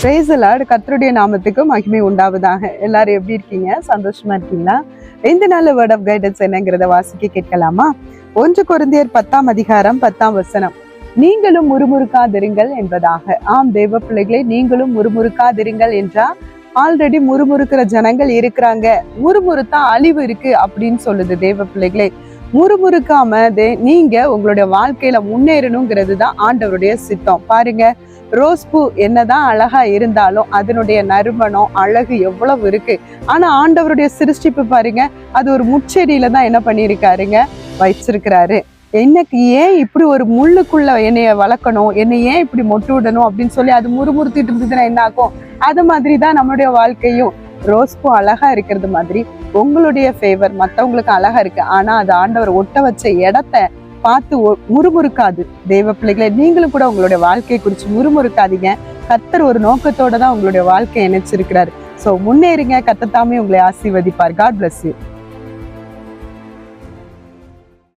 Praise the Lord. கர்த்தருடைய நாமத்துக்கு மகிமை உண்டாவதாக. எல்லாரும் எப்படி இருக்கீங்க? சந்தோஷமா இருக்கீங்களா? இந்த நாள் வேர்ட் ஆஃப் கைடன்ஸ் என்னங்கிறத வாசிக்க கேட்கலாமா? 1 கொரிந்தியர் 10ஆம் அதிகாரம் 10ஆம் வசனம். நீங்களும் முறுமுறுக்காதிருங்கள் என்பதாக. ஆம் தேவ பிள்ளைகளே, நீங்களும் முறுமுறுக்காதிருங்கள் என்றா ஆல்ரெடி முறுமுறுக்கிற ஜனங்கள் இருக்கிறாங்க. முறுமுறுத்தா அழிவு இருக்கு அப்படின்னு சொல்லுது தேவ பிள்ளைகளே. முறுமுறுக்காம நீங்க உங்களுடைய வாழ்க்கையில முன்னேறணுங்கிறது தான் ஆண்டவருடைய சித்தம். பாருங்க, ரோஸ் பூ என்னதான் அழகா இருந்தாலும் அதனுடைய நறுமணம் அழகு எவ்வளவு இருக்கு. ஆனா ஆண்டவருடைய சிருஷ்டிப்பு பாருங்க, அது ஒரு முச்செடியில தான் என்ன பண்ணியிருக்காருங்க, வச்சிருக்கிறாரு. எனக்கு ஏன் இப்படி ஒரு முள்ளுக்குள்ள என்னைய வளர்க்கணும், என்னை ஏன் இப்படி மொட்டு விடணும் அப்படின்னு சொல்லி அது முறுமுறுத்திட்டு இருந்ததுன்னா என்ன ஆகும்? அது மாதிரிதான் நம்மளுடைய வாழ்க்கையும். ரோஸ் பூ அழகா இருக்கிறது மாதிரி உங்களுடைய ஃபேவர் மற்றவங்களுக்கு அழகா இருக்கு, ஆனா அது ஆண்டவர் ஒட்ட வச்ச இடத்த பார்த்து முறுமுறுக்காது. தேவ பிள்ளைகளை, நீங்களும் கூட உங்களுடைய வாழ்க்கையை குறித்து முறுமுறுக்காதீங்க. கர்த்தர் ஒரு நோக்கத்தோட தான் உங்களுடைய வாழ்க்கையை இணைச்சிருக்கிறாரு. ஸோ முன்னேறுங்க. கர்த்தர் தாமே உங்களை ஆசீர்வதிப்பார். God bless you.